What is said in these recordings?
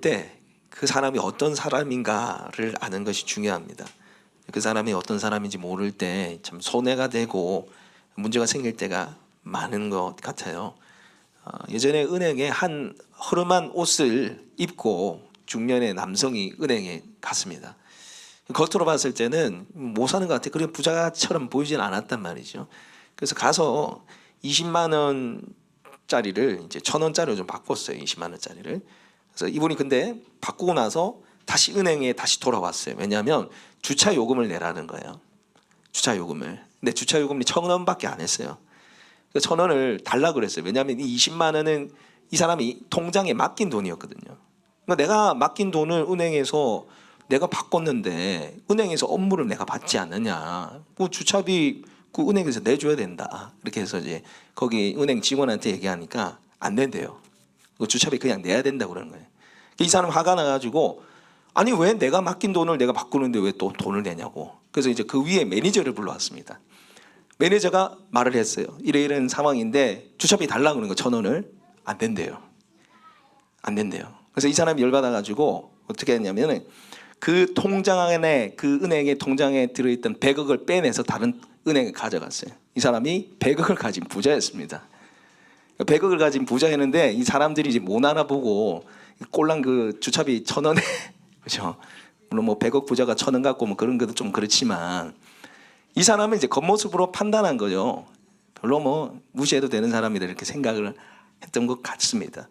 때 그 사람이 어떤 사람인가를 아는 것이 중요합니다. 그 사람이 어떤 사람인지 모를 때 참 손해가 되고 문제가 생길 때가 많은 것 같아요. 예전에 은행에 한 허름한 옷을 입고 중년의 남성이 은행에 갔습니다. 겉으로 봤을 때는 못 사는 것 같아. 그렇게 부자처럼 보이진 않았단 말이죠. 그래서 가서 20만 원짜리를 이제 1,000원짜리로 좀 바꿨어요. 20만 원짜리를. 그래서 이분이 근데 바꾸고 나서 다시 은행에 다시 돌아왔어요. 왜냐하면 주차 요금을 내라는 거예요. 주차 요금을. 근데 주차 요금이 1,000원밖에 안 했어요. 1,000원을 달라 그랬어요. 왜냐하면 이 20만 원은 이 사람이 통장에 맡긴 돈이었거든요. 그러니까 내가 맡긴 돈을 은행에서 내가 바꿨는데 은행에서 업무를 내가 받지 않느냐. 뭐 주차비 그 은행에서 내줘야 된다. 이렇게 해서 이제 거기 은행 직원한테 얘기하니까 안 된대요. 그 주차비 그냥 내야 된다고 그러는 거예요. 이 사람 화가 나가지고 아니 왜 내가 맡긴 돈을 내가 바꾸는데 왜 또 돈을 내냐고. 그래서 이제 그 위에 매니저를 불러왔습니다. 매니저가 말을 했어요. 이런 상황인데 주차비 달라고 그러는 거 1,000원을 안 된대요. 안 된대요. 그래서 이 사람이 열받아가지고 어떻게 했냐면은 그 통장 안에 그 은행의 통장에 들어있던 100억을 빼내서 다른 은행에 가져갔어요. 이 사람이 100억을 가진 부자였습니다. 100억을 가진 부자였는데 이 사람들이 이제 못 알아보고 꼴랑 그 주차비 1,000원에 그렇죠. 물론 뭐 100억 부자가 1,000원 갖고 뭐 그런 것도 좀 그렇지만 이 사람은 이제 겉모습으로 판단한 거죠. 별로 뭐 무시해도 되는 사람이다 이렇게 생각을 했던 것 같습니다.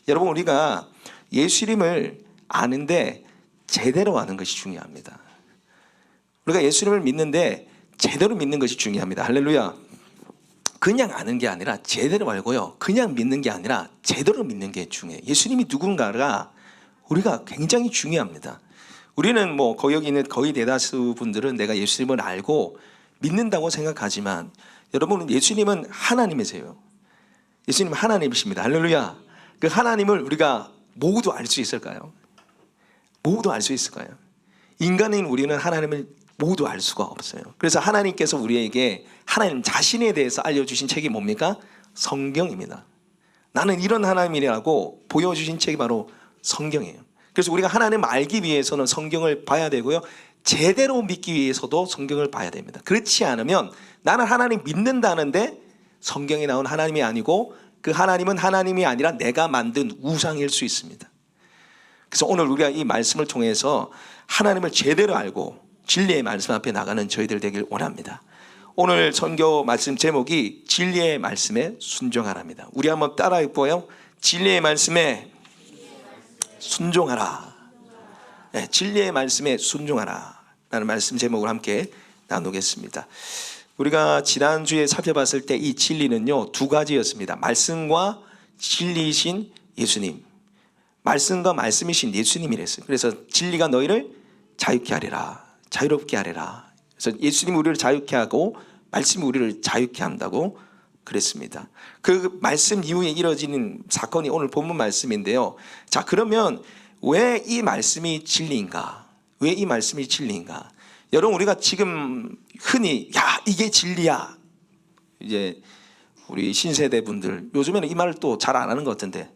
여러분 우리가 예수님을 아는데 제대로 아는 것이 중요합니다. 우리가 예수님을 믿는데 제대로 믿는 것이 중요합니다. 할렐루야. 그냥 아는 게 아니라 제대로 알고요. 그냥 믿는 게 아니라 제대로 믿는 게 중요해요. 예수님이 누군가가 우리가 굉장히 중요합니다. 우리는 뭐 여기 있는 거의 대다수 분들은 내가 예수님을 알고 믿는다고 생각하지만 여러분 예수님은 하나님이세요. 예수님은 하나님이십니다. 할렐루야. 그 하나님을 우리가 모두 알 수 있을까요? 모두 알 수 있을까요? 인간인 우리는 하나님을 모두 알 수가 없어요. 그래서 하나님께서 우리에게 하나님 자신에 대해서 알려주신 책이 뭡니까? 성경입니다. 나는 이런 하나님이라고 보여주신 책이 바로 성경이에요. 그래서 우리가 하나님을 알기 위해서는 성경을 봐야 되고요. 제대로 믿기 위해서도 성경을 봐야 됩니다. 그렇지 않으면 나는 하나님 믿는다는데 성경에 나온 하나님이 아니고 그 하나님은 하나님이 아니라 내가 만든 우상일 수 있습니다. 그래서 오늘 우리가 이 말씀을 통해서 하나님을 제대로 알고 진리의 말씀 앞에 나가는 저희들 되길 원합니다. 오늘 선교 말씀 제목이 진리의 말씀에 순종하라입니다. 우리 한번 따라 읽고요. 진리의 말씀에 순종하라. 네, 진리의 말씀에 순종하라 라는 말씀 제목을 함께 나누겠습니다. 우리가 지난주에 살펴봤을 때 이 진리는요 2가지였습니다. 말씀과 진리이신 예수님, 말씀과 말씀이신 예수님이랬어요. 그래서 진리가 너희를 자유케 하리라, 자유롭게 하리라. 그래서 예수님이 우리를 자유케 하고 말씀이 우리를 자유케 한다고 그랬습니다. 그 말씀 이후에 이뤄지는 사건이 오늘 본문 말씀인데요. 자, 그러면 왜 이 말씀이 진리인가? 왜 이 말씀이 진리인가? 여러분 우리가 지금 흔히 야 이게 진리야. 이제 우리 신세대 분들 요즘에는 이 말을 또 잘 안 하는 것 같은데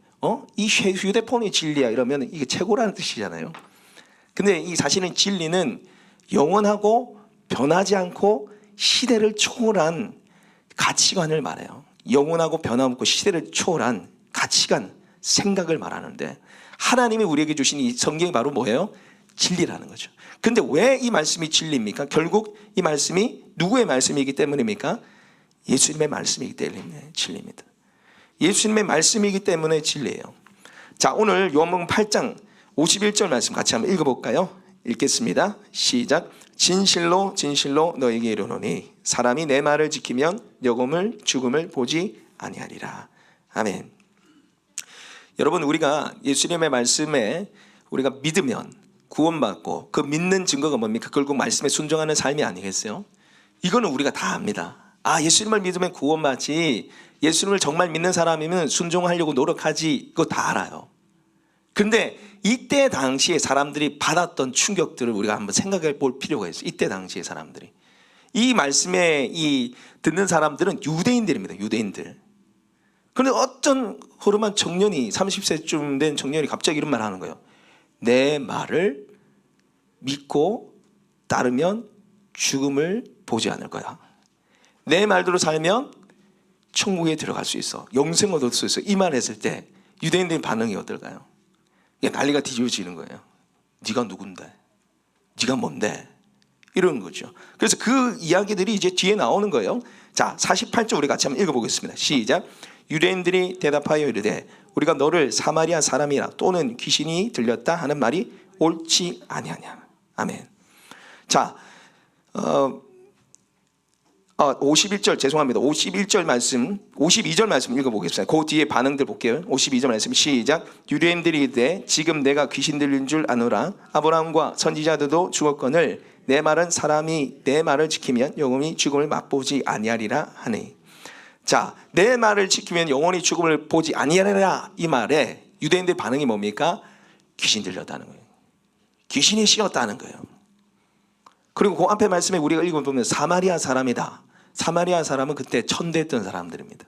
이 휴대폰이 진리야 이러면 이게 최고라는 뜻이잖아요. 근데 이 사실은 진리는 영원하고 변하지 않고 시대를 초월한 가치관을 말해요. 영원하고 변함없고 시대를 초월한 가치관, 생각을 말하는데 하나님이 우리에게 주신 이 성경이 바로 뭐예요? 진리라는 거죠. 근데 왜 이 말씀이 진리입니까? 결국 이 말씀이 누구의 말씀이기 때문입니까? 예수님의 말씀이기 때문에 진리입니다. 예수님의 말씀이기 때문에 진리예요. 자, 오늘 요한복음 8장 51절 말씀 같이 한번 읽어볼까요? 읽겠습니다. 시작. 진실로 진실로 너에게 이르노니 사람이 내 말을 지키면 영원을 죽음을 보지 아니하리라. 아멘. 여러분 우리가 예수님의 말씀에 우리가 믿으면 구원받고 그 믿는 증거가 뭡니까? 결국 말씀에 순종하는 삶이 아니겠어요? 이거는 우리가 다 압니다. 예수님을 믿으면 구원받지, 예수님을 정말 믿는 사람이면 순종하려고 노력하지, 이거 다 알아요. 근데 이때 당시에 사람들이 받았던 충격들을 우리가 한번 생각해 볼 필요가 있어요. 이때 당시에 사람들이 이 말씀에 듣는 사람들은 유대인들입니다. 유대인들. 그런데 어떤 허름한 청년이 30세쯤 된 청년이 갑자기 이런 말 하는 거예요. 내 말을 믿고 따르면 죽음을 보지 않을 거야. 내 말대로 살면 천국에 들어갈 수 있어. 영생을 얻을 수 있어. 이 말 했을 때 유대인들의 반응이 어떨까요? 난리가 뒤집어지는 거예요. 네가 누군데? 네가 뭔데? 이러는 거죠. 그래서 그 이야기들이 이제 뒤에 나오는 거예요. 자, 48절 우리 같이 한번 읽어보겠습니다. 시작. 유대인들이 대답하여 이르되 우리가 너를 사마리아 사람이라 또는 귀신이 들렸다 하는 말이 옳지 아니하냐. 아멘. 자, 51절 죄송합니다. 51절 말씀, 52절 말씀 읽어보겠습니다. 그 뒤에 반응들 볼게요. 52절 말씀 시작. 유대인들이 이르되 지금 내가 귀신 들린 줄 아노라. 아브라함과 선지자들도 죽었거늘 내 말은 사람이 내 말을 지키면 영원히 죽음을 맛보지 아니하리라 하니. 자, 내 말을 지키면 영원히 죽음을 보지 아니하리라. 이 말에 유대인들 반응이 뭡니까? 귀신 들렸다는 거예요. 귀신이 씌었다는 거예요. 그리고 그 앞에 말씀에 우리가 읽어보면 사마리아 사람이다. 사마리아 사람은 그때 천대했던 사람들입니다.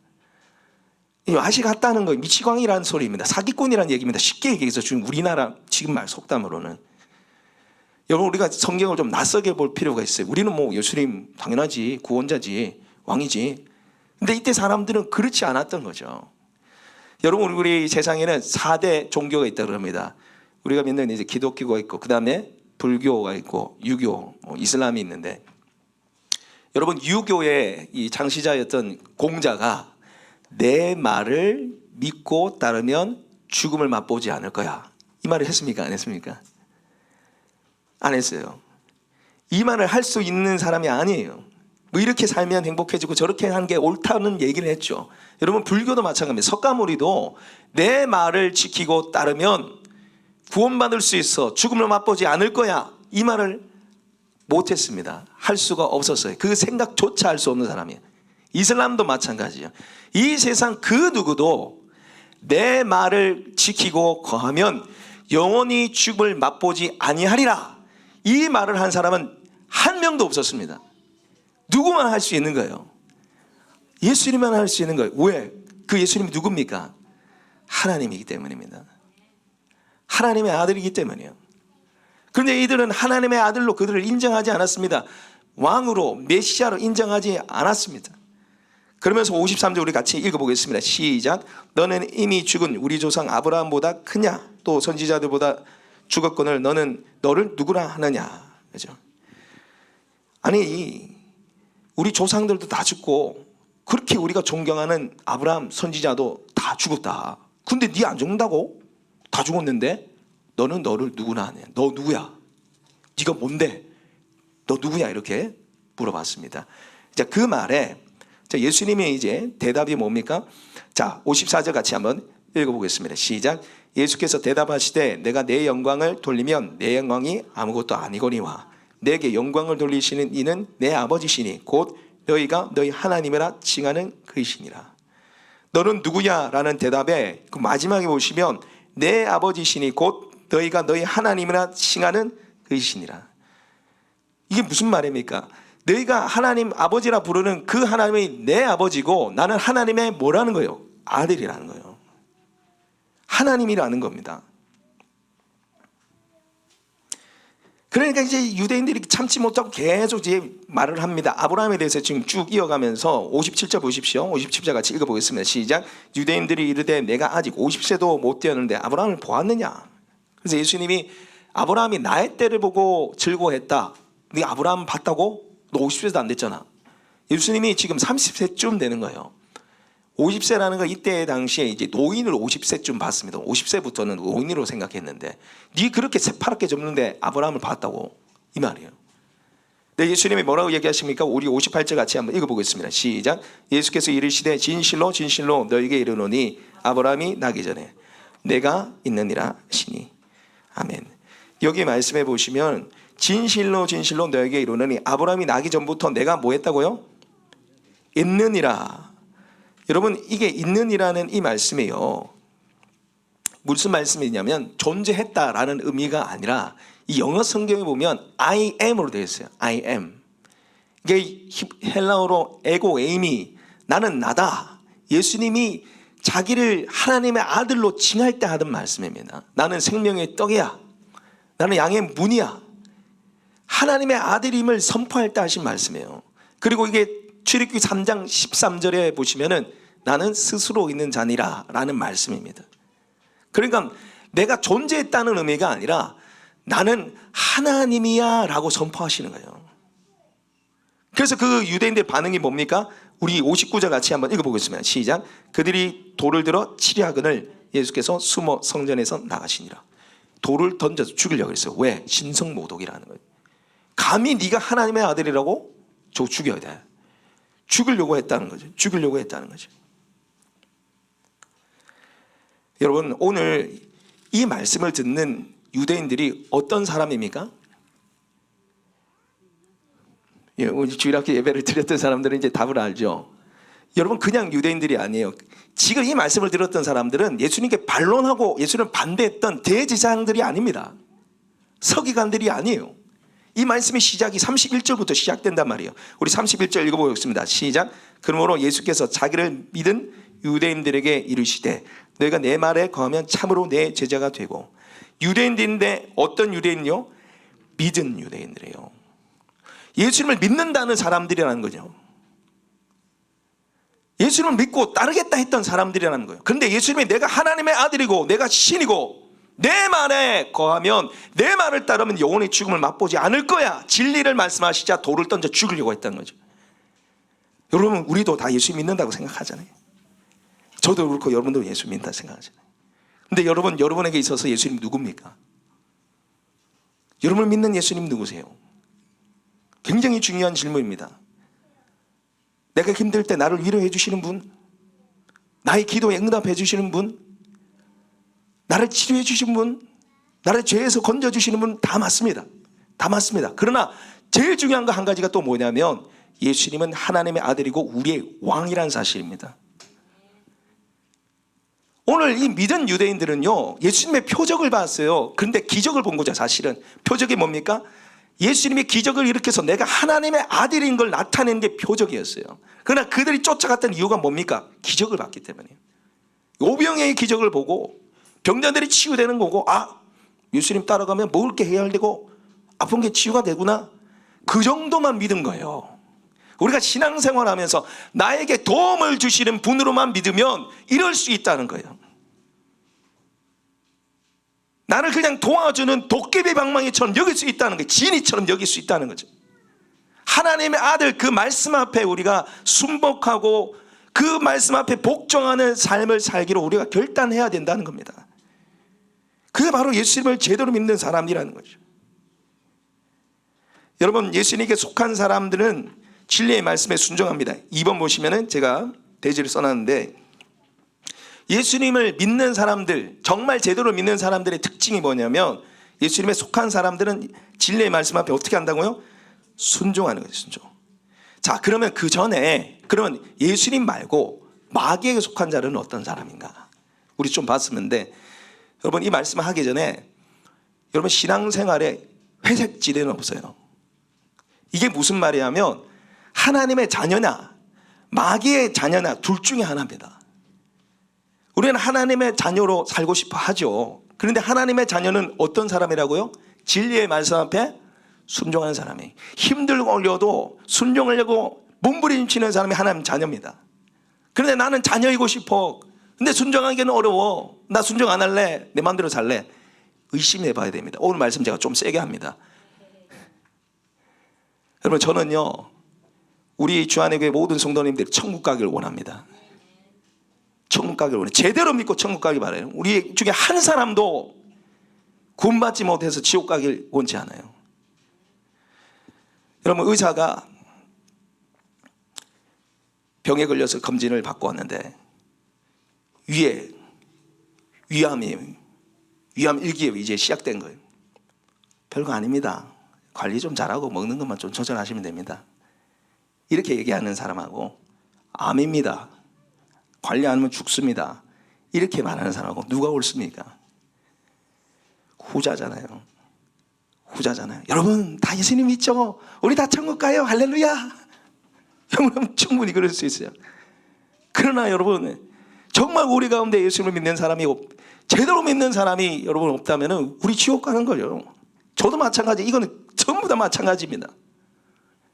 맛이 같다는 거예요. 미치광이라는 소리입니다. 사기꾼이라는 얘기입니다. 쉽게 얘기해서 지금 우리나라 지금 말 속담으로는. 여러분 우리가 성경을 좀 낯설게 볼 필요가 있어요. 우리는 뭐 예수님 당연하지, 구원자지, 왕이지. 근데 이때 사람들은 그렇지 않았던 거죠. 여러분 우리 세상에는 4대 종교가 있다고 합니다. 우리가 믿는 이제 기독교가 있고 그 다음에 불교가 있고 유교, 이슬람이 있는데 여러분 유교의 이 창시자였던 공자가 내 말을 믿고 따르면 죽음을 맛보지 않을 거야. 이 말을 했습니까? 안 했습니까? 안 했어요. 이 말을 할 수 있는 사람이 아니에요. 뭐 이렇게 살면 행복해지고 저렇게 하는 게 옳다는 얘기를 했죠. 여러분 불교도 마찬가지입니다. 석가모니도 내 말을 지키고 따르면 구원받을 수 있어. 죽음을 맛보지 않을 거야. 이 말을 못했습니다. 할 수가 없었어요. 그 생각조차 할 수 없는 사람이에요. 이슬람도 마찬가지예요. 이 세상 그 누구도 내 말을 지키고 거하면 영원히 죽음을 맛보지 아니하리라. 이 말을 한 사람은 한 명도 없었습니다. 누구만 할 수 있는 거예요. 예수님만 할 수 있는 거예요. 왜? 그 예수님이 누굽니까? 하나님이기 때문입니다. 하나님의 아들이기 때문이에요. 그런데 이들은 하나님의 아들로 그들을 인정하지 않았습니다. 왕으로 메시아로 인정하지 않았습니다. 그러면서 53절 우리 같이 읽어보겠습니다. 시작. 너는 이미 죽은 우리 조상 아브라함보다 크냐? 또 선지자들보다 죽었거늘 너는 너를 누구라 하느냐? 그죠? 아니 우리 조상들도 다 죽고 그렇게 우리가 존경하는 아브라함 선지자도 다 죽었다. 근데 네 안 죽는다고? 다 죽었는데 너는 너를 누구나 하냐? 너 누구야? 네가 뭔데? 너 누구야? 이렇게 물어봤습니다. 자, 그 말에 예수님의 이제 대답이 뭡니까? 자, 54절 같이 한번 읽어보겠습니다. 시작. 예수께서 대답하시되 내가 내 영광을 돌리면 내 영광이 아무것도 아니거니와 내게 영광을 돌리시는 이는 내 아버지시니 곧 너희가 너희 하나님이라 칭하는 그이시니라. 너는 누구야? 라는 대답에 그 마지막에 보시면 내 아버지시니 곧 너희가 너희 하나님이라 칭하는 그이시니라. 이게 무슨 말입니까? 너희가 하나님 아버지라 부르는 그 하나님이 내 아버지고 나는 하나님의 뭐라는 거예요? 아들이라는 거예요. 하나님이라는 겁니다. 그러니까 이제 유대인들이 참지 못하고 계속 이제 말을 합니다. 아브라함에 대해서 지금 쭉 이어가면서 57절 보십시오. 57절 같이 읽어보겠습니다. 시작. 유대인들이 이르되 내가 아직 50세도 못 되었는데 아브라함을 보았느냐? 그래서 예수님이 아브라함이 나의 때를 보고 즐거워했다. 네가 아브라함 봤다고? 너 50세도 안 됐잖아. 예수님이 지금 30세쯤 되는 거예요. 50세라는 거 이때 당시에 이제 노인을 50세쯤 봤습니다. 50세부터는 노인으로 생각했는데 네 그렇게 새파랗게 젊는데 아브라함을 봤다고? 이 말이에요. 네, 예수님이 뭐라고 얘기하십니까? 우리 58절 같이 한번 읽어보겠습니다. 시작. 예수께서 이르시되 진실로 진실로 너에게 이르노니 아브라함이 나기 전에 내가 있느니라 하시니. 아멘. 여기 말씀해 보시면 진실로 진실로 너에게 이르노니 아브라함이 나기 전부터 내가 뭐 했다고요? 있느니라. 여러분 이게 있느니라는 이 말씀이요 무슨 말씀이냐면 존재했다라는 의미가 아니라 이 영어 성경에 보면 I am으로 되어 있어요. I am. 이게 헬라어로 에고 에이미 나는 나다. 예수님이 자기를 하나님의 아들로 칭할 때 하던 말씀입니다. 나는 생명의 떡이야. 나는 양의 문이야. 하나님의 아들임을 선포할 때 하신 말씀이에요. 그리고 이게 출애굽기 3장 13절에 보시면은 나는 스스로 있는 자니라 라는 말씀입니다. 그러니까 내가 존재했다는 의미가 아니라 나는 하나님이야 라고 선포하시는 거예요. 그래서 그 유대인들 반응이 뭡니까? 우리 59절 같이 한번 읽어보겠습니다. 시작. 그들이 돌을 들어 치려하거늘 예수께서 숨어 성전에서 나가시니라. 돌을 던져서 죽이려고 했어요. 왜? 신성모독이라는 거예요. 감히 네가 하나님의 아들이라고? 저 죽여야 돼. 죽이려고 했다는 거죠. 죽이려고 했다는 거죠. 여러분, 오늘 이 말씀을 듣는 유대인들이 어떤 사람입니까? 우리 주일학교 예배를 드렸던 사람들은 이제 답을 알죠. 여러분, 그냥 유대인들이 아니에요. 지금 이 말씀을 들었던 사람들은 예수님께 반론하고 예수님을 반대했던 대제사장들이 아닙니다. 서기관들이 아니에요. 이 말씀의 시작이 31절부터 시작된단 말이에요. 우리 31절 읽어보겠습니다. 시작. 그러므로 예수께서 자기를 믿은 유대인들에게 이르시되 너희가 내 말에 거하면 참으로 내 제자가 되고. 유대인들인데 어떤 유대인요? 믿은 유대인들이에요. 예수님을 믿는다는 사람들이라는 거죠. 예수님을 믿고 따르겠다 했던 사람들이라는 거예요. 그런데 예수님이 내가 하나님의 아들이고 내가 신이고 내 말에 거하면, 내 말을 따르면 영원히 죽음을 맛보지 않을 거야, 진리를 말씀하시자 돌을 던져 죽이려고 했다는 거죠. 여러분, 우리도 다 예수 믿는다고 생각하잖아요. 저도 그렇고 여러분도 예수 믿는다고 생각하잖아요. 근데 여러분, 여러분에게 있어서 예수님 누굽니까? 여러분을 믿는 예수님 누구세요? 굉장히 중요한 질문입니다. 내가 힘들 때 나를 위로해 주시는 분, 나의 기도에 응답해 주시는 분, 나를 치료해 주신 분, 나를 죄에서 건져 주시는 분, 다 맞습니다. 다 맞습니다. 그러나 제일 중요한 거 한 가지가 또 뭐냐면 예수님은 하나님의 아들이고 우리의 왕이라는 사실입니다. 오늘 이 믿은 유대인들은요, 예수님의 표적을 봤어요. 그런데 기적을 본 거죠. 사실은 표적이 뭡니까? 예수님이 기적을 일으켜서 내가 하나님의 아들인 걸 나타내는 게 표적이었어요. 그러나 그들이 쫓아갔던 이유가 뭡니까? 기적을 봤기 때문이에요. 오병이의 기적을 보고 병자들이 치유되는 거고, 아, 예수님 따라가면 먹을 게 해결되고 아픈 게 치유가 되구나, 그 정도만 믿은 거예요. 우리가 신앙생활하면서 나에게 도움을 주시는 분으로만 믿으면 이럴 수 있다는 거예요. 나를 그냥 도와주는 도깨비 방망이처럼 여길 수 있다는 거예요. 진이처럼 여길 수 있다는 거죠. 하나님의 아들 그 말씀 앞에 우리가 순복하고 그 말씀 앞에 복종하는 삶을 살기로 우리가 결단해야 된다는 겁니다. 그게 바로 예수님을 제대로 믿는 사람이라는 거죠. 여러분, 예수님께 속한 사람들은 진리의 말씀에 순종합니다. 2번 보시면은 제가 대지를 써놨는데, 예수님을 믿는 사람들, 정말 제대로 믿는 사람들의 특징이 뭐냐면 예수님에 속한 사람들은 진리의 말씀 앞에 어떻게 한다고요? 순종하는 거예요. 순종. 자, 그러면 그 전에, 그러면 예수님 말고 마귀에게 속한 자는 어떤 사람인가? 우리 좀 봤었는데, 여러분, 이 말씀을 하기 전에 여러분 신앙생활에 회색지대는 없어요. 이게 무슨 말이냐면 하나님의 자녀나 마귀의 자녀나 둘 중에 하나입니다. 우리는 하나님의 자녀로 살고 싶어 하죠. 그런데 하나님의 자녀는 어떤 사람이라고요? 진리의 말씀 앞에 순종하는 사람이, 힘들고 어려도 순종하려고 몸부림치는 사람이 하나님 자녀입니다. 그런데 나는 자녀이고 싶어, 근데 순종하기는 어려워, 나 순종 안 할래, 내 마음대로 살래, 의심해 봐야 됩니다. 오늘 말씀 제가 좀 세게 합니다. 여러분, 저는요 우리 주안의 모든 성도님들이 천국 가기를 원합니다. 천국 가기를 원해요. 제대로 믿고 천국 가기 바라요. 우리 중에 한 사람도 구원받지 못해서 지옥 가길 원치 않아요. 여러분, 의사가 병에 걸려서 검진을 받고 왔는데 위에 위암 1기에 이제 시작된 거예요. 별거 아닙니다. 관리 좀 잘하고 먹는 것만 좀 조절하시면 됩니다. 이렇게 얘기하는 사람하고 암입니다, 관리 안 하면 죽습니다, 이렇게 말하는 사람하고 누가 옳습니까? 후자잖아요. 후자잖아요. 여러분, 다 예수님 믿죠? 우리 다 천국 가요. 할렐루야. 여러분, 충분히 그럴 수 있어요. 그러나 여러분, 정말 우리 가운데 예수님을 믿는 사람이 제대로 믿는 사람이 여러분 없다면 우리 지옥 가는 거예요. 저도 마찬가지. 이거는 전부 다 마찬가지입니다.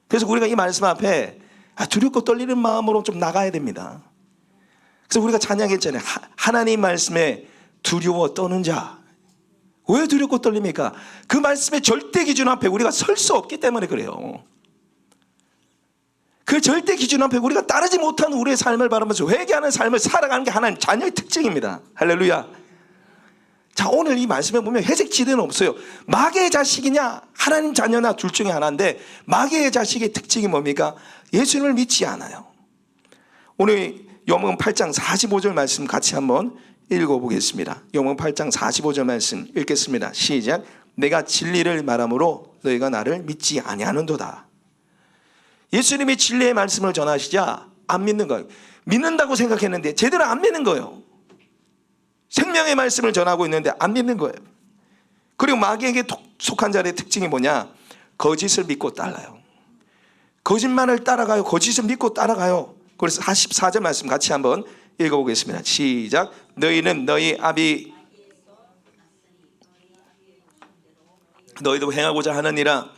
그래서 우리가 이 말씀 앞에 두렵고 떨리는 마음으로 좀 나가야 됩니다. 그래서 우리가 찬양했잖아요. 하나님 말씀에 두려워 떠는 자. 왜 두렵고 떨립니까? 그 말씀의 절대 기준 앞에 우리가 설 수 없기 때문에 그래요. 그 절대 기준 앞에 우리가 따르지 못하는 우리의 삶을 바라면서 회개하는 삶을 살아가는 게 하나님 자녀의 특징입니다. 할렐루야. 자, 오늘 이 말씀에 보면 회색 지대는 없어요. 마귀의 자식이냐 하나님 자녀나 둘 중에 하나인데, 마귀의 자식의 특징이 뭡니까? 예수님을 믿지 않아요. 오늘 요한복음 8장 45절 말씀 같이 한번 읽어보겠습니다. 요한복음 8장 45절 말씀 읽겠습니다. 시작. 내가 진리를 말함으로 너희가 나를 믿지 아니하는도다. 예수님이 진리의 말씀을 전하시자 안 믿는 거예요. 믿는다고 생각했는데 제대로 안 믿는 거예요. 생명의 말씀을 전하고 있는데 안 믿는 거예요. 그리고 마귀에게 속한 자의 특징이 뭐냐? 거짓을 믿고 따라요. 거짓말을 따라가요. 거짓을 믿고 따라가요. 그래서 44절 말씀 같이 한번 읽어보겠습니다. 시작. 너희는 너희 아비 너희도 행하고자 하느니라.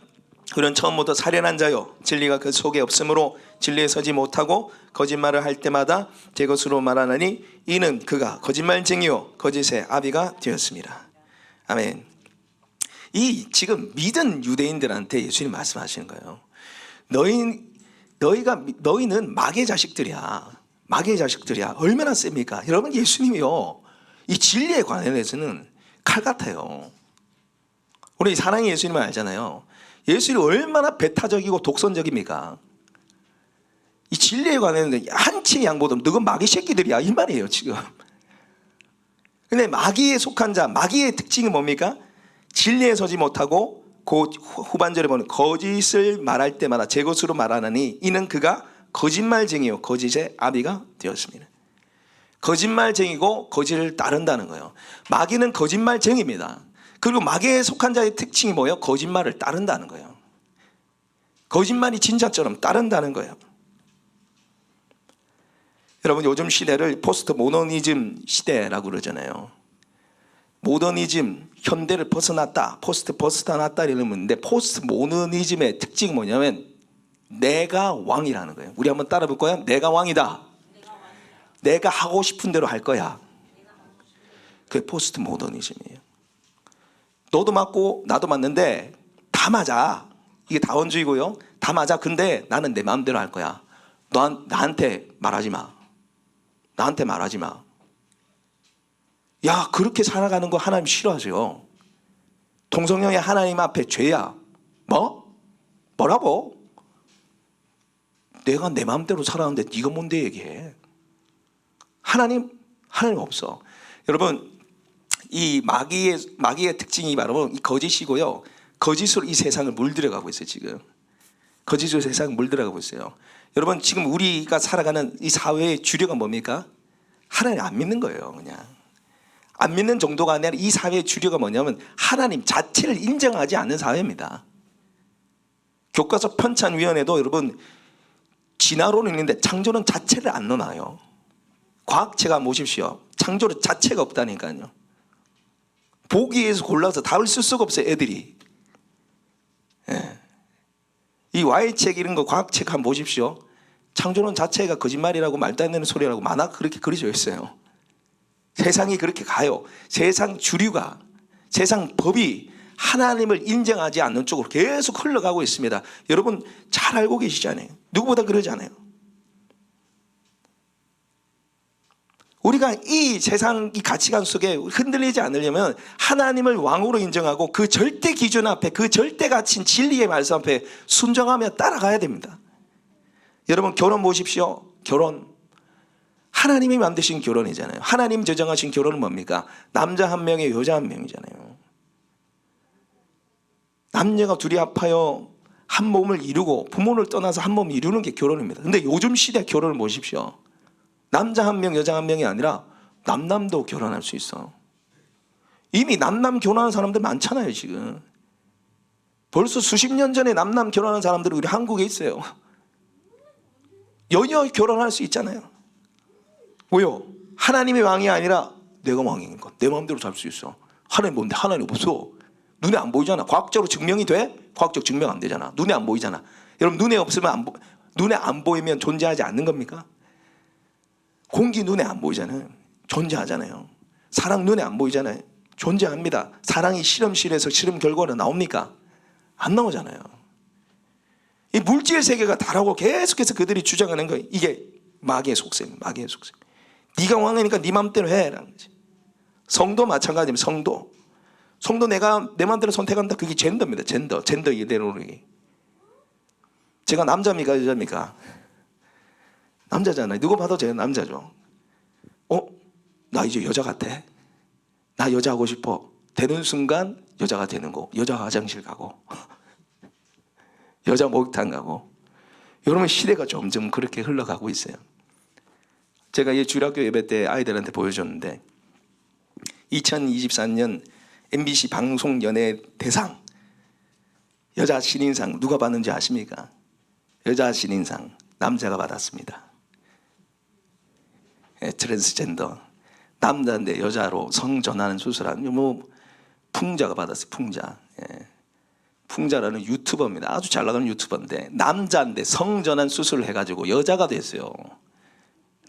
그는 처음부터 살인한 자요 진리가 그 속에 없으므로 진리에 서지 못하고 거짓말을 할 때마다 제 것으로 말하나니 이는 그가 거짓말쟁이요 거짓의 아비가 되었습니다. 아멘. 이 지금 믿은 유대인들한테 예수님 말씀하시는 거예요. 너희는 마귀의 자식들이야. 마귀의 자식들이야. 얼마나 셉니까? 여러분, 예수님이요 이 진리에 관해서는 칼 같아요. 우리 사랑의 예수님을 알잖아요. 예수님이 얼마나 배타적이고 독선적입니까? 이 진리에 관해서는 한치 양보도 너건 마귀 새끼들이야 이 말이에요 지금. 근데 마귀에 속한 자, 마귀의 특징이 뭡니까? 진리에 서지 못하고 그 후반절에 보면 거짓을 말할 때마다 제 것으로 말하느니 이는 그가 거짓말쟁이요 거짓의 아비가 되었습니다. 거짓말쟁이고 거짓을 따른다는 거예요. 마귀는 거짓말쟁이입니다. 그리고 마귀에 속한 자의 특징이 뭐예요? 거짓말을 따른다는 거예요. 거짓말이 진짜처럼 따른다는 거예요. 여러분, 요즘 시대를 포스트 모더니즘 시대라고 그러잖아요. 모더니즘, 현대를 벗어났다, 포스트 벗어났다 이러는데, 포스트 모더니즘의 특징이 뭐냐면 내가 왕이라는 거예요. 우리 한번 따라 볼 거야. 내가 왕이다. 내가 하고 싶은 대로 할 거야. 그게 포스트 모더니즘이에요. 너도 맞고 나도 맞는데 다 맞아. 이게 다원주의고요. 다 맞아. 근데 나는 내 마음대로 할 거야. 나한테 말하지 마. 나한테 말하지 마. 야, 그렇게 살아가는 거 하나님 싫어하세요. 동성령의 하나님 앞에 죄야. 뭐? 뭐라고? 내가 내 마음대로 살았는데 네가 뭔데 얘기해. 하나님 없어. 여러분, 이 마귀의 특징이 바로 이 거짓이고요. 거짓으로 이 세상을 물들여가고 있어요. 지금 거짓으로 세상을 물들여가고 있어요. 여러분, 지금 우리가 살아가는 이 사회의 주류가 뭡니까? 하나님 안 믿는 거예요. 그냥 안 믿는 정도가 아니라 이 사회의 주류가 뭐냐면 하나님 자체를 인정하지 않는 사회입니다. 교과서 편찬위원회도 여러분 진화론이 있는데 창조론 자체를 안 넣어놔요. 과학체가 모십시오. 창조론 자체가 없다니까요. 보기에서 골라서 답을 쓸 수가 없어요. 애들이. 예. 이 Y책 이런 거 과학책 한번 보십시오. 창조론 자체가 거짓말이라고 말도 안 되는 소리라고 만화 그렇게 그려져 있어요. 세상이 그렇게 가요. 세상 주류가, 세상 법이 하나님을 인정하지 않는 쪽으로 계속 흘러가고 있습니다. 여러분 잘 알고 계시잖아요. 누구보다 그러잖아요. 우리가 이 세상 이 가치관 속에 흔들리지 않으려면 하나님을 왕으로 인정하고 그 절대 기준 앞에, 그 절대 가치인 진리의 말씀 앞에 순종하며 따라가야 됩니다. 여러분 결혼 보십시오. 결혼 하나님이 만드신 결혼이잖아요. 하나님 제정하신 결혼은 뭡니까? 남자 한 명에 여자 한 명이잖아요. 남녀가 둘이 합하여 한 몸을 이루고 부모를 떠나서 한 몸을 이루는 게 결혼입니다. 근데 요즘 시대 결혼을 보십시오. 남자 한 명, 여자 한 명이 아니라 남남도 결혼할 수 있어. 이미 남남 결혼하는 사람들 많잖아요. 지금 벌써 수십 년 전에 남남 결혼하는 사람들이 우리 한국에 있어요. 여녀 결혼할 수 있잖아요. 왜요? 하나님의 왕이 아니라 내가 왕인 것. 내 마음대로 살 수 있어. 하나님 뭔데? 하나님 없어. 눈에 안 보이잖아. 과학적으로 증명이 돼? 과학적 증명 안 되잖아. 눈에 안 보이잖아. 여러분 눈에 없으면 눈에 안 보이면 존재하지 않는 겁니까? 공기 눈에 안 보이잖아요. 존재하잖아요. 사랑 눈에 안 보이잖아요. 존재합니다. 사랑이 실험실에서 실험 결과로 나옵니까? 안 나오잖아요. 이 물질 세계가 다라고 계속해서 그들이 주장하는 거예요. 이게 마귀의 속셈, 마귀의 속셈. 네가 왕이니까 네 맘대로 해라는 거지. 성도 마찬가지입니다. 성도 내가 내 맘대로 선택한다. 그게 젠더입니다. 젠더 이데올로기. 제가 남자입니까 여자입니까? 남자잖아요. 누구 봐도 제가 남자죠. 나 이제 여자 같아. 나 여자 하고 싶어. 되는 순간 여자가 되는 거. 여자 화장실 가고 여자 목욕탕 가고. 여러분 시대가 점점 그렇게 흘러가고 있어요. 제가 이 주일학교 예배 때 아이들한테 보여줬는데 2024년 MBC 방송연예 대상 여자 신인상 누가 받는지 아십니까? 여자 신인상 남자가 받았습니다. 트랜스젠더 남자인데 여자로 성전하는 수술한 풍자가 받았어요. 풍자라는 유튜버입니다. 아주 잘 나가는 유튜버인데 남자인데 성전환 수술을 해가지고 여자가 됐어요.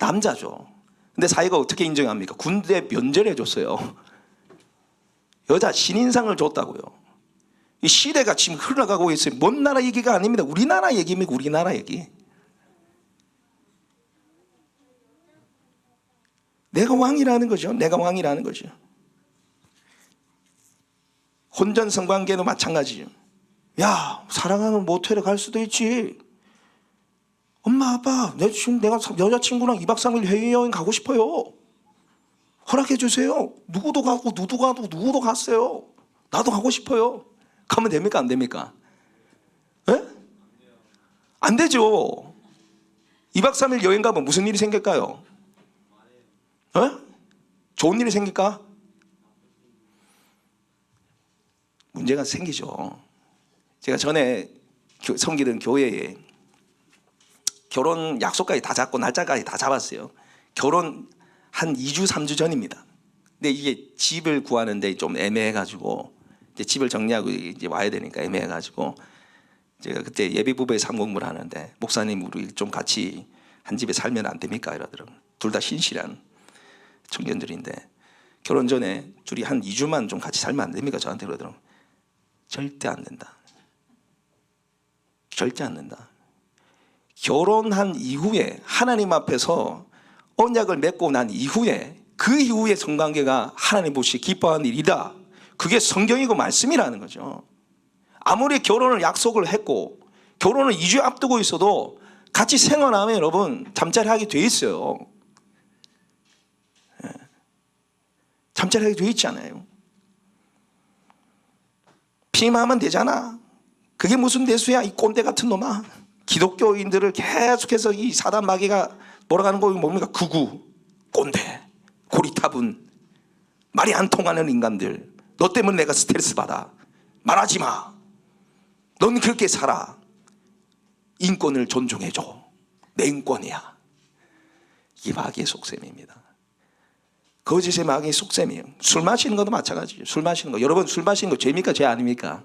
남자죠. 근데 사회가 어떻게 인정합니까? 군대 면제를 해줬어요. 여자 신인상을 줬다고요. 이 시대가 지금 흘러가고 있어요. 먼 나라 얘기가 아닙니다. 우리나라 얘기입니다. 우리나라 얘기. 내가 왕이라는 거죠. 내가 왕이라는 거죠. 혼전 성관계도 마찬가지죠. 야, 사랑하면 모텔에 갈 수도 있지. 엄마 아빠 내가 여자친구랑 2박 3일 해외여행 가고 싶어요. 허락해 주세요. 누구도 가고 누구도 갔어요. 나도 가고 싶어요. 가면 됩니까 안 됩니까? 에? 안 되죠. 2박 3일 여행 가면 무슨 일이 생길까요? 좋은 일이 생길까? 문제가 생기죠. 제가 전에 섬기던 교회에 결혼 약속까지 다 잡고 날짜까지 다 잡았어요. 결혼 한 2주 3주 전입니다. 근데 이게 집을 구하는데 좀 애매해가지고 이제 집을 정리하고 이제 와야 되니까 애매해가지고 제가 그때 예비부부의 삼공부를 하는데 목사님 우리 좀 같이 한 집에 살면 안 됩니까? 이러더라고요. 둘 다 신실한 청년들인데 결혼 전에 둘이 한 2주만 좀 같이 살면 안 됩니까? 저한테 그러더라고요. 절대 안 된다. 절대 안 된다. 결혼한 이후에 하나님 앞에서 언약을 맺고 난 이후에 그 이후에 성관계가 하나님 보시 기뻐하는 일이다. 그게 성경이고 말씀이라는 거죠. 아무리 결혼을 약속을 했고 결혼을 2주 앞두고 있어도 같이 생활하면 여러분 잠자리 하게 돼 있어요. 잠자리 하게 돼 있잖아요. 피임하면 되잖아. 그게 무슨 대수야 이 꼰대 같은 놈아. 기독교인들을 계속해서 이 사단 마귀가 몰아가는 거 뭡니까? 극우, 꼰대, 고리타분, 말이 안 통하는 인간들. 너 때문에 내가 스트레스 받아. 말하지 마. 넌 그렇게 살아. 인권을 존중해줘. 내 인권이야. 이게 마귀의 속셈입니다. 거짓의 마귀의 속셈이에요. 술 마시는 것도 마찬가지예요. 술 마시는 거. 여러분 술 마시는 거 죄입니까? 죄 아닙니까?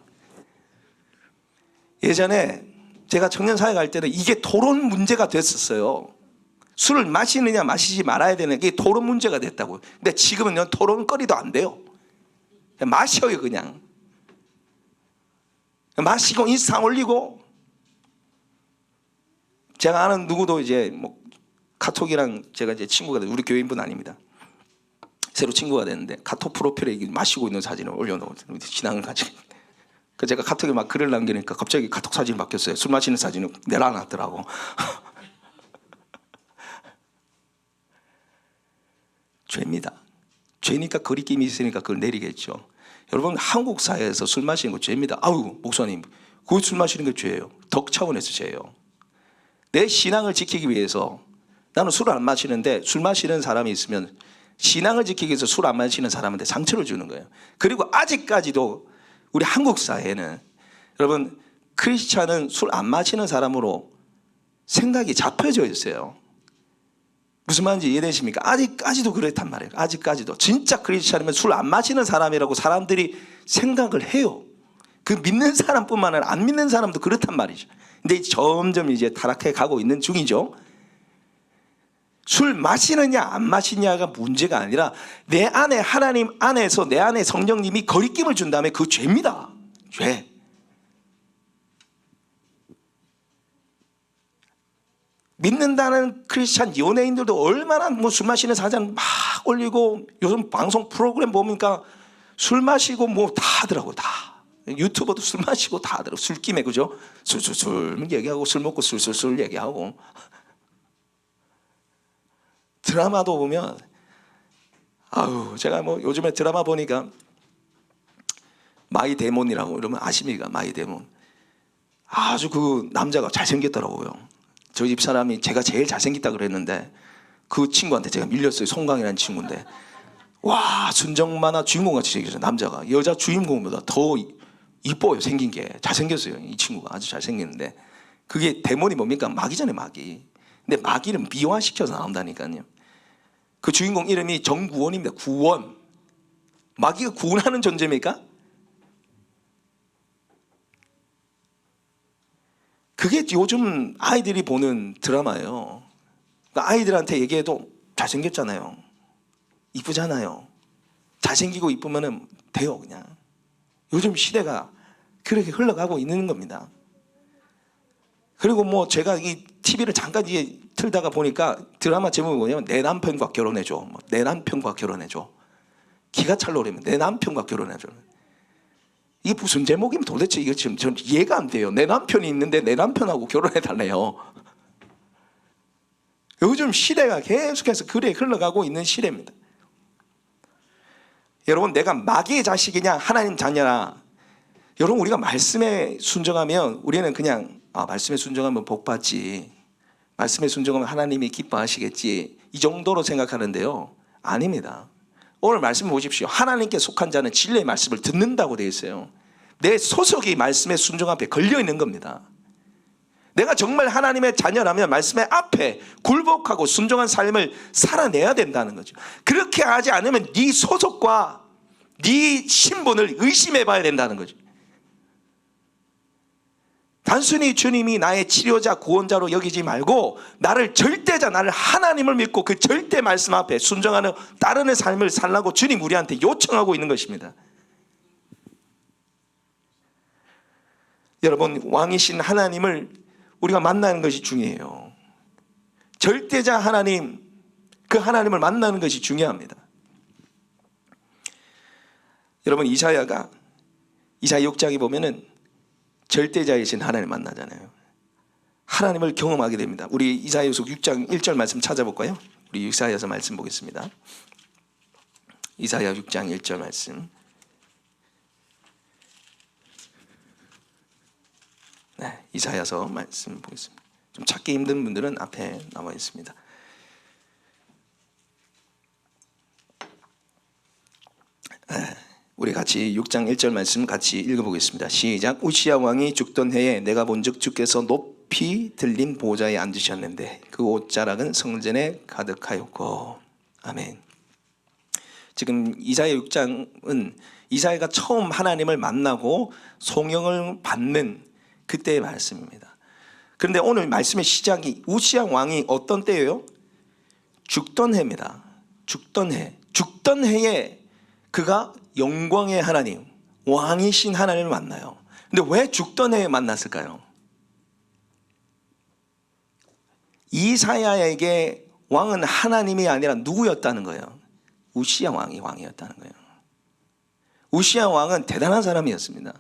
예전에 제가 청년사회 갈 때는 이게 토론 문제가 됐었어요. 술을 마시느냐 마시지 말아야 되는 게 토론 문제가 됐다고요. 근데 지금은 토론거리도 안 돼요. 그냥 마셔요 그냥. 마시고 인스타 올리고. 제가 아는 누구도 이제 뭐 카톡이랑 제가 이제 친구가 우리 교인분 아닙니다. 새로 친구가 됐는데 카톡 프로필에 마시고 있는 사진을 올려놓은 신앙을 가지고. 그 제가 카톡에 막 글을 남기니까 갑자기 카톡 사진이 바뀌었어요. 술 마시는 사진을 내려놨더라고. 죄입니다. 죄니까 거리낌이 있으니까 그걸 내리겠죠. 여러분 한국 사회에서 술 마시는 거 죄입니다. 아우 목사님 그 술 마시는 게 죄예요. 덕 차원에서 죄예요. 내 신앙을 지키기 위해서 나는 술을 안 마시는데 술 마시는 사람이 있으면 신앙을 지키기 위해서 술 안 마시는 사람한테 상처를 주는 거예요. 그리고 아직까지도 우리 한국 사회에는 여러분 크리스찬은 술 안 마시는 사람으로 생각이 잡혀져 있어요. 무슨 말인지 이해되십니까? 아직까지도 그렇단 말이에요. 아직까지도 진짜 크리스찬이면 술 안 마시는 사람이라고 사람들이 생각을 해요. 그 믿는 사람뿐만 아니라 안 믿는 사람도 그렇단 말이죠. 근데 점점 이제 타락해 가고 있는 중이죠. 술 마시느냐 안 마시냐가 문제가 아니라 내 안에 하나님 안에서 내 안에 성령님이 거리낌을 준 다음에 그 죄입니다. 죄. 믿는다는 크리스찬 연예인들도 얼마나 뭐 술 마시는 사진 막 올리고 요즘 방송 프로그램 보니까 술 마시고 뭐 다 하더라고. 다 유튜버도 술 마시고 다 하더라고. 술김에 그죠? 술술술 얘기하고 술 먹고 술술술 얘기하고. 드라마도 보면 아유 제가 뭐 요즘에 드라마 보니까 마이 데몬이라고 이러면 아십니까? 마이 데몬. 아주 그 남자가 잘생겼더라고요. 저희 집 사람이 제가 제일 잘생겼다 그랬는데 그 친구한테 제가 밀렸어요. 송강이라는 친구인데 와 순정 만화 주인공같이 생겼어요. 남자가 여자 주인공보다 더 이뻐요. 생긴 게 잘생겼어요. 이 친구가 아주 잘생겼는데 그게 데몬이 뭡니까? 마귀잖아요. 마귀. 근데 마귀는 미화시켜서 나온다니까요. 그 주인공 이름이 정구원입니다. 구원. 마귀가 구원하는 존재입니까? 그게 요즘 아이들이 보는 드라마예요. 그러니까 아이들한테 얘기해도 잘생겼잖아요. 이쁘잖아요. 잘생기고 이쁘면 돼요. 그냥. 요즘 시대가 그렇게 흘러가고 있는 겁니다. 그리고 뭐 제가 이 TV를 잠깐 틀다가 보니까 드라마 제목이 뭐냐면 내 남편과 결혼해줘. 내 남편과 결혼해줘. 기가 찰노래면 내 남편과 결혼해줘. 이게 무슨 제목이면 도대체 이거 지금 전 이해가 안 돼요. 내 남편이 있는데 내 남편하고 결혼해달래요. 요즘 시대가 계속해서 그래 흘러가고 있는 시대입니다. 여러분 내가 마귀의 자식이냐 하나님 자녀냐. 여러분 우리가 말씀에 순종하면 우리는 그냥 말씀에 순종하면 복 받지. 말씀에 순종하면 하나님이 기뻐하시겠지. 이 정도로 생각하는데요. 아닙니다. 오늘 말씀 보십시오. 하나님께 속한 자는 진리의 말씀을 듣는다고 되어 있어요. 내 소속이 말씀의 순종 앞에 걸려 있는 겁니다. 내가 정말 하나님의 자녀라면 말씀의 앞에 굴복하고 순종한 삶을 살아내야 된다는 거죠. 그렇게 하지 않으면 네 소속과 네 신분을 의심해 봐야 된다는 거죠. 단순히 주님이 나의 치료자 구원자로 여기지 말고 나를 절대자 나를 하나님을 믿고 그 절대 말씀 앞에 순종하는 따르는 삶을 살라고 주님 우리한테 요청하고 있는 것입니다. 여러분 왕이신 하나님을 우리가 만나는 것이 중요해요. 절대자 하나님 그 하나님을 만나는 것이 중요합니다. 여러분 이사야 6장에 보면은 절대자이신 하나님을 만나잖아요. 하나님을 경험하게 됩니다. 우리 이사야서 6장 1절 말씀 찾아볼까요? 우리 이사야서 말씀 보겠습니다. 이사야 6장 1절 말씀. 네, 이사야서 말씀 보겠습니다. 좀 찾기 힘든 분들은 앞에 나와 있습니다. 우리 같이 6장 1절 말씀 같이 읽어보겠습니다. 시작. 우시야 왕이 죽던 해에 내가 본즉 주께서 높이 들린 보좌에 앉으셨는데 그 옷자락은 성전에 가득하였고. 아멘. 지금 이사야 6장은 이사야가 처음 하나님을 만나고 송영을 받는 그때의 말씀입니다. 그런데 오늘 말씀의 시작이 우시야 왕이 어떤 때예요? 죽던 해입니다. 죽던 해. 죽던 해에 그가 영광의 하나님, 왕이신 하나님을 만나요. 근데 왜 죽던 해에 만났을까요? 이사야에게 왕은 하나님이 아니라 누구였다는 거예요? 우시야 왕이 왕이었다는 거예요. 우시야 왕은 대단한 사람이었습니다.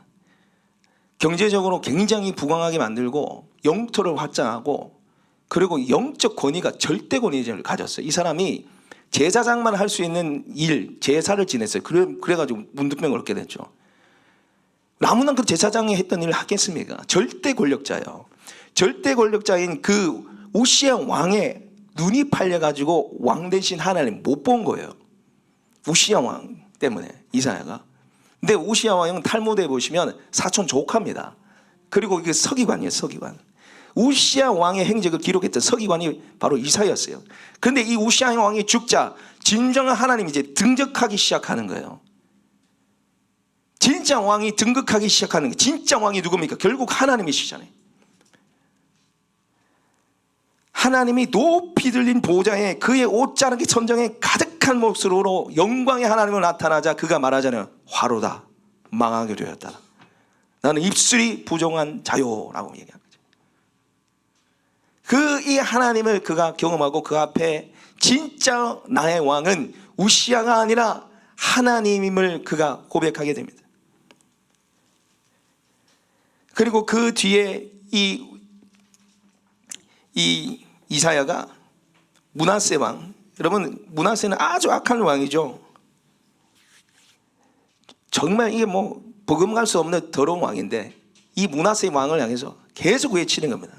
경제적으로 굉장히 부강하게 만들고 영토를 확장하고 그리고 영적 권위가 절대 권위를 가졌어요. 이 사람이 제사장만 할 수 있는 일, 제사를 지냈어요. 그래가지고 문둥병을 얻게 됐죠. 아무나 그 제사장이 했던 일을 하겠습니까? 절대 권력자예요. 절대 권력자인 그 우시야 왕의 눈이 팔려가지고 왕 대신 하나님 못 본 거예요. 우시야 왕 때문에 이사야가. 근데 우시야 왕은 탈무드에 보시면 사촌 조카입니다. 그리고 이게 서기관이에요. 서기관. 우시야 왕의 행적을 기록했던 서기관이 바로 이사야였어요. 그런데 이 우시야 왕이 죽자 진정한 하나님이 이제 등극하기 시작하는 거예요. 진짜 왕이 등극하기 시작하는 거예요. 진짜 왕이 누굽니까? 결국 하나님이시잖아요. 하나님이 높이 들린 보좌에 그의 옷자락이 천정에 가득한 몫으로 영광의 하나님을 나타나자 그가 말하잖아요. 화로다, 망하게 되었다. 나는 입술이 부정한 자요라고 얘기한 거죠. 그 이 하나님을 그가 경험하고 그 앞에 진짜 나의 왕은 우시야가 아니라 하나님임을 그가 고백하게 됩니다. 그리고 그 뒤에 이 이사야가 므낫세 왕, 여러분 므낫세는 아주 악한 왕이죠. 정말 이게 뭐 버금갈 수 없는 더러운 왕인데 이 므낫세 왕을 향해서 계속 외치는 겁니다.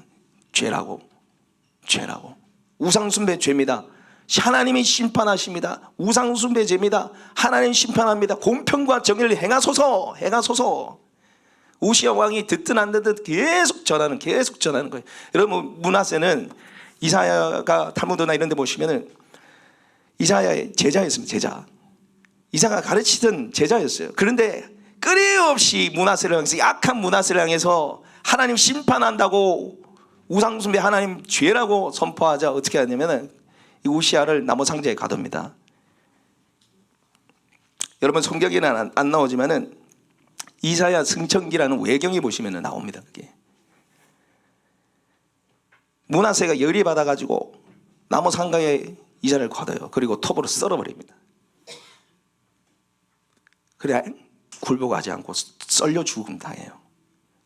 죄라고, 죄라고. 우상숭배 죄입니다. 하나님이 심판하십니다. 우상숭배 죄입니다. 하나님 심판합니다. 공평과 정의를 행하소서, 행하소서. 우시야 왕이 듣든 안 듣든 계속 전하는 거예요. 여러분 므낫세는 이사야가 탈무드나 이런 데 보시면은 이사야의 제자였습니다. 제자. 이사야가 가르치던 제자였어요. 그런데 끊임없이 므낫세를 향해서, 약한 므낫세를 향해서 하나님 심판한다고 우상숭배 하나님 죄라고 선포하자 어떻게 하냐면은 이 우시야를 나무 상자에 가둡니다. 여러분 성경에는 안 나오지만은 이사야 승천기라는 외경에 보시면 나옵니다. 그게 므낫세가 열이 받아가지고 나무 상가에 이사야를 가둬요. 그리고 톱으로 썰어버립니다. 그래 굴복하지 않고 썰려 죽음 당해요.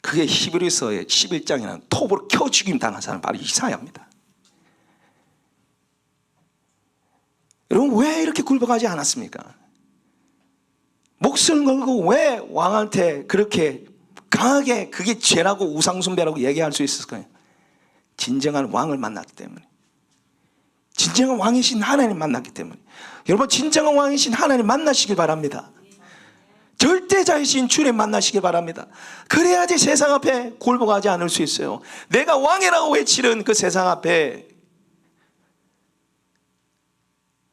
그게 히브리서의 11장이라는 톱으로 켜 죽임 당한 사람 바로 이사야입니다. 여러분 왜 이렇게 굴복하지 않았습니까? 목숨을 걸고 왜 왕한테 그렇게 강하게 그게 죄라고 우상숭배라고 얘기할 수 있을까요? 진정한 왕을 만났기 때문에, 진정한 왕이신 하나님 만났기 때문에. 여러분 진정한 왕이신 하나님 만나시길 바랍니다. 절대자이신 주님 만나시길 바랍니다. 그래야지 세상 앞에 굴복하지 않을 수 있어요. 내가 왕이라고 외치는 그 세상 앞에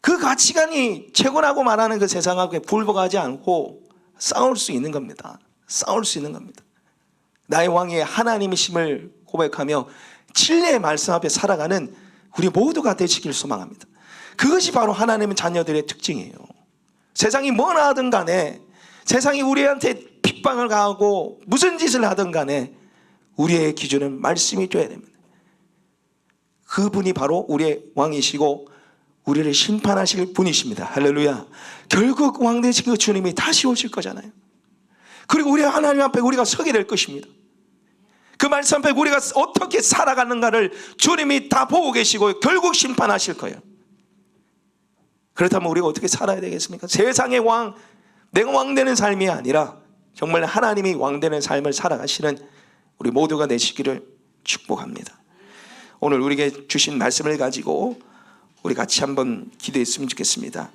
그 가치관이 최고라고 말하는 그 세상 앞에 굴복하지 않고 싸울 수 있는 겁니다. 싸울 수 있는 겁니다. 나의 왕이 하나님이심을 고백하며 진리의 말씀 앞에 살아가는 우리 모두가 되시길 소망합니다. 그것이 바로 하나님의 자녀들의 특징이에요. 세상이 뭐나 하든 간에, 세상이 우리한테 핍박을 가하고 무슨 짓을 하든 간에 우리의 기준은 말씀이 되어야 됩니다. 그분이 바로 우리의 왕이시고 우리를 심판하실 분이십니다. 할렐루야. 결국 왕 되신 그 주님이 다시 오실 거잖아요. 그리고 우리 하나님 앞에 우리가 서게 될 것입니다. 그 말씀 앞에 우리가 어떻게 살아가는가를 주님이 다 보고 계시고 결국 심판하실 거예요. 그렇다면 우리가 어떻게 살아야 되겠습니까? 세상의 왕, 내가 왕 되는 삶이 아니라 정말 하나님이 왕 되는 삶을 살아가시는 우리 모두가 되시기를 축복합니다. 오늘 우리에게 주신 말씀을 가지고 우리 같이 한번 기도했으면 좋겠습니다.